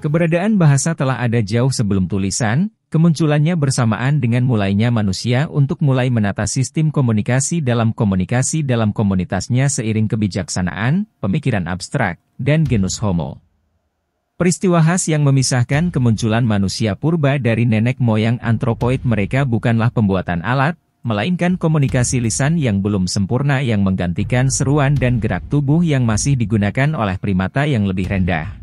Keberadaan bahasa telah ada jauh sebelum tulisan, kemunculannya bersamaan dengan mulainya manusia untuk mulai menata sistem komunikasi dalam komunitasnya seiring kebijaksanaan, pemikiran abstrak, dan genus Homo. Peristiwa khas yang memisahkan kemunculan manusia purba dari nenek moyang antropoid mereka bukanlah pembuatan alat, melainkan komunikasi lisan yang belum sempurna yang menggantikan seruan dan gerak tubuh yang masih digunakan oleh primata yang lebih rendah.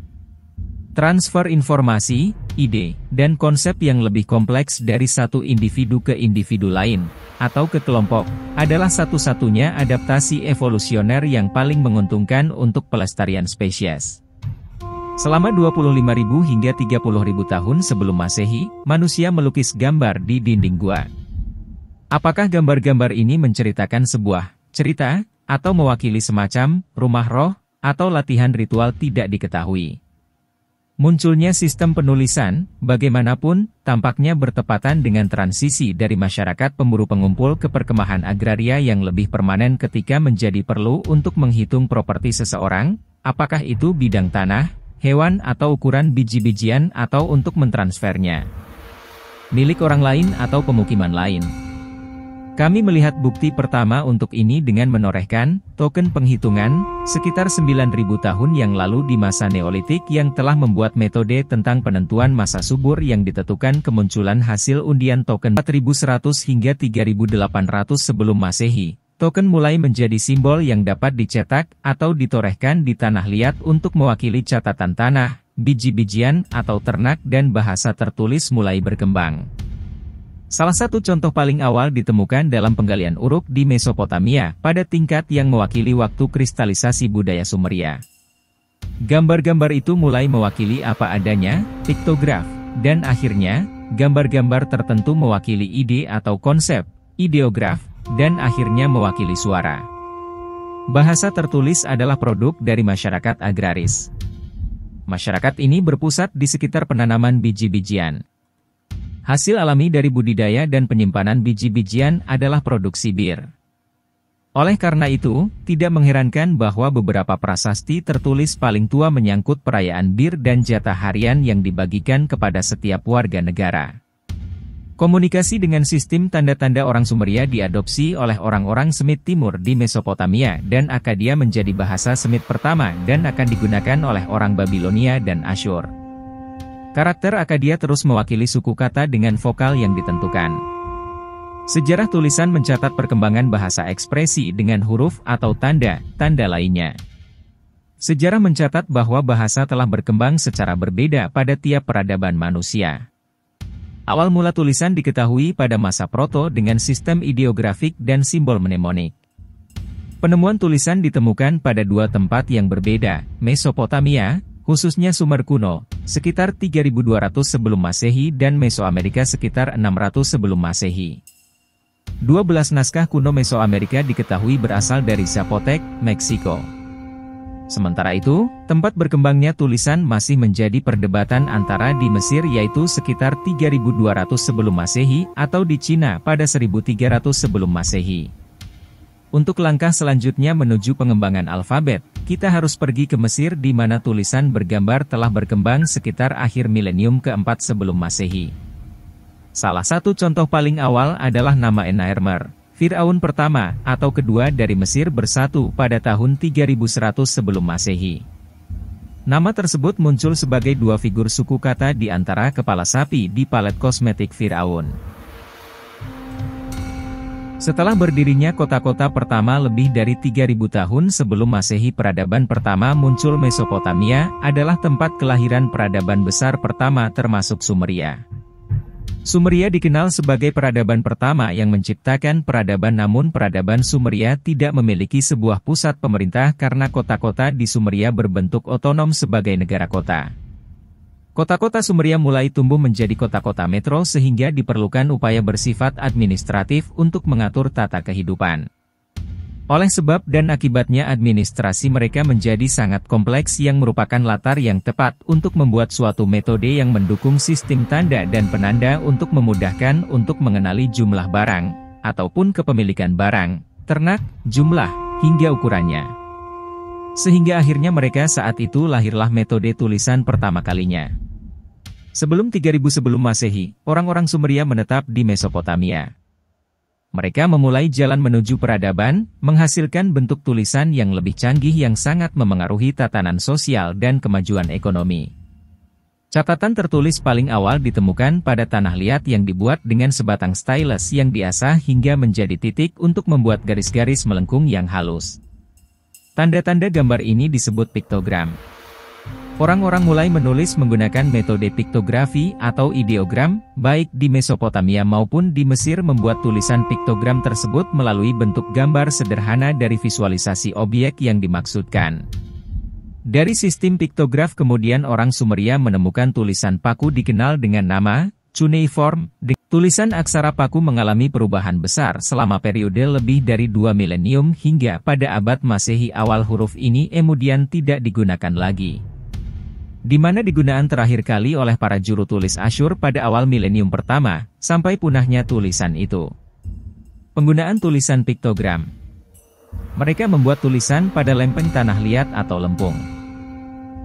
Transfer informasi, ide, dan konsep yang lebih kompleks dari satu individu ke individu lain, atau ke kelompok, adalah satu-satunya adaptasi evolusioner yang paling menguntungkan untuk pelestarian spesies. Selama 25.000 hingga 30.000 tahun sebelum Masehi, manusia melukis gambar di dinding gua. Apakah gambar-gambar ini menceritakan sebuah cerita, atau mewakili semacam rumah roh, atau latihan ritual tidak diketahui. Munculnya sistem penulisan, bagaimanapun, tampaknya bertepatan dengan transisi dari masyarakat pemburu pengumpul ke perkemahan agraria yang lebih permanen ketika menjadi perlu untuk menghitung properti seseorang, apakah itu bidang tanah, hewan atau ukuran biji-bijian atau untuk mentransfernya milik orang lain atau pemukiman lain. Kami melihat bukti pertama untuk ini dengan menorehkan token penghitungan sekitar 9.000 tahun yang lalu di masa Neolitik yang telah membuat metode tentang penentuan masa subur yang ditentukan kemunculan hasil undian token 4100 hingga 3800 sebelum Masehi. Token mulai menjadi simbol yang dapat dicetak atau ditorehkan di tanah liat untuk mewakili catatan tanah, biji-bijian atau ternak dan bahasa tertulis mulai berkembang. Salah satu contoh paling awal ditemukan dalam penggalian uruk di Mesopotamia, pada tingkat yang mewakili waktu kristalisasi budaya Sumeria. Gambar-gambar itu mulai mewakili apa adanya, piktograf, dan akhirnya, gambar-gambar tertentu mewakili ide atau konsep, ideograf, dan akhirnya mewakili suara. Bahasa tertulis adalah produk dari masyarakat agraris. Masyarakat ini berpusat di sekitar penanaman biji-bijian. Hasil alami dari budidaya dan penyimpanan biji-bijian adalah produksi bir. Oleh karena itu, tidak mengherankan bahwa beberapa prasasti tertulis paling tua menyangkut perayaan bir dan jatah harian yang dibagikan kepada setiap warga negara. Komunikasi dengan sistem tanda-tanda orang Sumeria diadopsi oleh orang-orang Semit Timur di Mesopotamia dan Akkadia menjadi bahasa Semit pertama dan akan digunakan oleh orang Babilonia dan Asyur. Karakter Akkadia terus mewakili suku kata dengan vokal yang ditentukan. Sejarah tulisan mencatat perkembangan bahasa ekspresi dengan huruf atau tanda-tanda lainnya. Sejarah mencatat bahwa bahasa telah berkembang secara berbeda pada tiap peradaban manusia. Awal mula tulisan diketahui pada masa proto dengan sistem ideografik dan simbol mnemonik. Penemuan tulisan ditemukan pada dua tempat yang berbeda, Mesopotamia, khususnya Sumer kuno, sekitar 3200 sebelum Masehi dan Mesoamerika sekitar 600 sebelum Masehi. 12 naskah kuno Mesoamerika diketahui berasal dari Zapotec, Meksiko. Sementara itu, tempat berkembangnya tulisan masih menjadi perdebatan antara di Mesir yaitu sekitar 3200 sebelum Masehi atau di Cina pada 1300 sebelum Masehi. Untuk langkah selanjutnya menuju pengembangan alfabet, kita harus pergi ke Mesir di mana tulisan bergambar telah berkembang sekitar akhir milenium keempat sebelum Masehi. Salah satu contoh paling awal adalah nama Ennaermer, Firaun pertama atau kedua dari Mesir bersatu pada tahun 3100 sebelum Masehi. Nama tersebut muncul sebagai dua figur suku kata di antara kepala sapi di palet kosmetik Firaun. Setelah berdirinya kota-kota pertama lebih dari 3000 tahun sebelum Masehi, peradaban pertama muncul. Mesopotamia adalah tempat kelahiran peradaban besar pertama termasuk Sumeria. Sumeria dikenal sebagai peradaban pertama yang menciptakan peradaban, namun peradaban Sumeria tidak memiliki sebuah pusat pemerintah karena kota-kota di Sumeria berbentuk otonom sebagai negara kota. Kota-kota Sumeria mulai tumbuh menjadi kota-kota metro sehingga diperlukan upaya bersifat administratif untuk mengatur tata kehidupan. Oleh sebab dan akibatnya administrasi mereka menjadi sangat kompleks yang merupakan latar yang tepat untuk membuat suatu metode yang mendukung sistem tanda dan penanda untuk memudahkan untuk mengenali jumlah barang, ataupun kepemilikan barang, ternak, jumlah, hingga ukurannya. Sehingga akhirnya mereka saat itu lahirlah metode tulisan pertama kalinya. Sebelum 3000 sebelum Masehi, orang-orang Sumeria menetap di Mesopotamia. Mereka memulai jalan menuju peradaban, menghasilkan bentuk tulisan yang lebih canggih yang sangat memengaruhi tatanan sosial dan kemajuan ekonomi. Catatan tertulis paling awal ditemukan pada tanah liat yang dibuat dengan sebatang stylus yang diasah hingga menjadi titik untuk membuat garis-garis melengkung yang halus. Tanda-tanda gambar ini disebut piktogram. Orang-orang mulai menulis menggunakan metode piktografi atau ideogram, baik di Mesopotamia maupun di Mesir membuat tulisan piktogram tersebut melalui bentuk gambar sederhana dari visualisasi objek yang dimaksudkan. Dari sistem piktograf kemudian orang Sumeria menemukan tulisan paku dikenal dengan nama cuneiform. Tulisan aksara paku mengalami perubahan besar selama periode lebih dari 2 milenium hingga pada abad Masehi awal huruf ini kemudian tidak digunakan lagi. Di mana digunakan terakhir kali oleh para juru tulis Asyur pada awal milenium pertama, sampai punahnya tulisan itu. Penggunaan tulisan piktogram. Mereka membuat tulisan pada lempeng tanah liat atau lempung.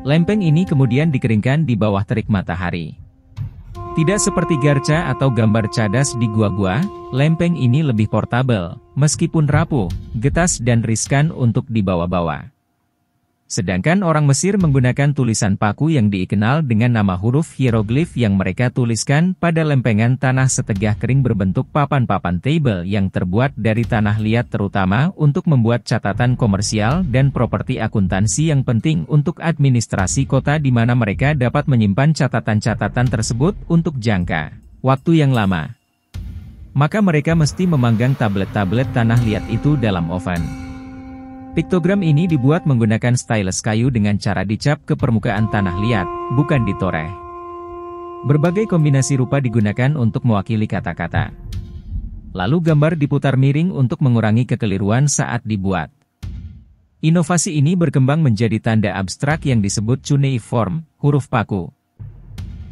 Lempeng ini kemudian dikeringkan di bawah terik matahari. Tidak seperti garca atau gambar cadas di gua-gua, lempeng ini lebih portabel, meskipun rapuh, getas dan riskan untuk dibawa-bawa. Sedangkan orang Mesir menggunakan tulisan paku yang dikenal dengan nama huruf hieroglif yang mereka tuliskan pada lempengan tanah setegah kering berbentuk papan-papan table yang terbuat dari tanah liat terutama untuk membuat catatan komersial dan properti akuntansi yang penting untuk administrasi kota di mana mereka dapat menyimpan catatan-catatan tersebut untuk jangka waktu yang lama. Maka mereka mesti memanggang tablet-tablet tanah liat itu dalam oven. Piktogram ini dibuat menggunakan stylus kayu dengan cara dicap ke permukaan tanah liat, bukan ditoreh. Berbagai kombinasi rupa digunakan untuk mewakili kata-kata. Lalu gambar diputar miring untuk mengurangi kekeliruan saat dibuat. Inovasi ini berkembang menjadi tanda abstrak yang disebut cuneiform, huruf paku.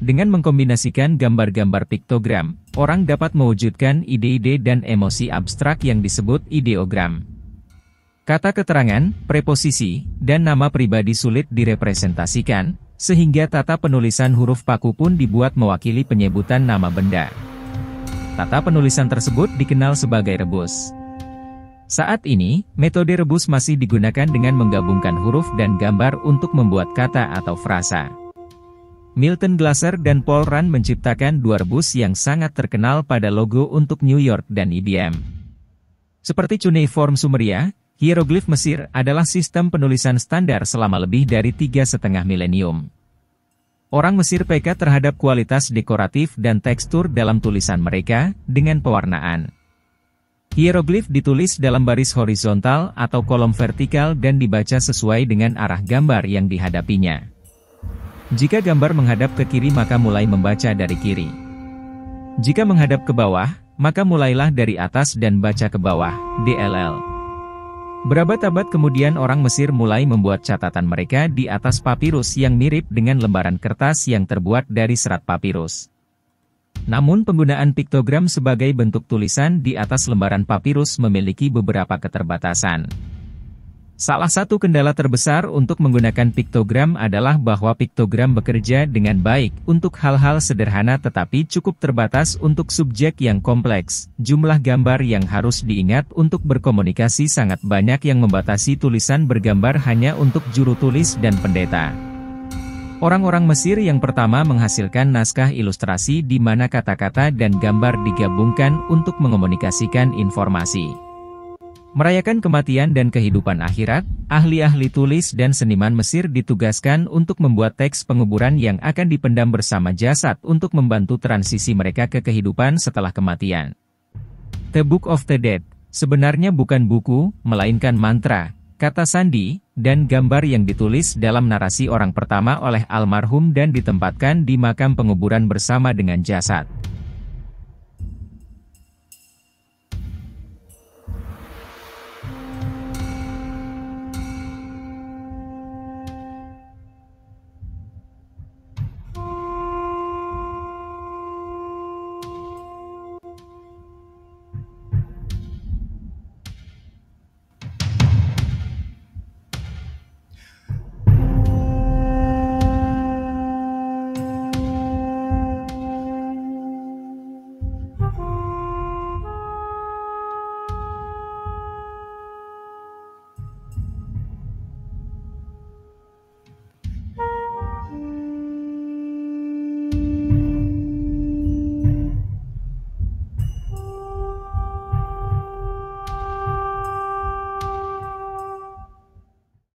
Dengan mengkombinasikan gambar-gambar piktogram, orang dapat mewujudkan ide-ide dan emosi abstrak yang disebut ideogram. Kata keterangan, preposisi, dan nama pribadi sulit direpresentasikan, sehingga tata penulisan huruf paku pun dibuat mewakili penyebutan nama benda. Tata penulisan tersebut dikenal sebagai rebus. Saat ini, metode rebus masih digunakan dengan menggabungkan huruf dan gambar untuk membuat kata atau frasa. Milton Glaser dan Paul Rand menciptakan dua rebus yang sangat terkenal pada logo untuk New York dan IBM. Seperti cuneiform Sumeria, hieroglif Mesir adalah sistem penulisan standar selama lebih dari 3,5 milenium. Orang Mesir peka terhadap kualitas dekoratif dan tekstur dalam tulisan mereka, dengan pewarnaan. Hieroglif ditulis dalam baris horizontal atau kolom vertikal dan dibaca sesuai dengan arah gambar yang dihadapinya. Jika gambar menghadap ke kiri maka mulai membaca dari kiri. Jika menghadap ke bawah, maka mulailah dari atas dan baca ke bawah, DLL. Berabad-abad kemudian orang Mesir mulai membuat catatan mereka di atas papirus yang mirip dengan lembaran kertas yang terbuat dari serat papirus. Namun penggunaan piktogram sebagai bentuk tulisan di atas lembaran papirus memiliki beberapa keterbatasan. Salah satu kendala terbesar untuk menggunakan piktogram adalah bahwa piktogram bekerja dengan baik untuk hal-hal sederhana tetapi cukup terbatas untuk subjek yang kompleks. Jumlah gambar yang harus diingat untuk berkomunikasi sangat banyak yang membatasi tulisan bergambar hanya untuk juru tulis dan pendeta. Orang-orang Mesir yang pertama menghasilkan naskah ilustrasi di mana kata-kata dan gambar digabungkan untuk mengomunikasikan informasi. Merayakan kematian dan kehidupan akhirat, ahli-ahli tulis dan seniman Mesir ditugaskan untuk membuat teks penguburan yang akan dipendam bersama jasad untuk membantu transisi mereka ke kehidupan setelah kematian. The Book of the Dead sebenarnya bukan buku, melainkan mantra, kata sandi, dan gambar yang ditulis dalam narasi orang pertama oleh almarhum dan ditempatkan di makam penguburan bersama dengan jasad.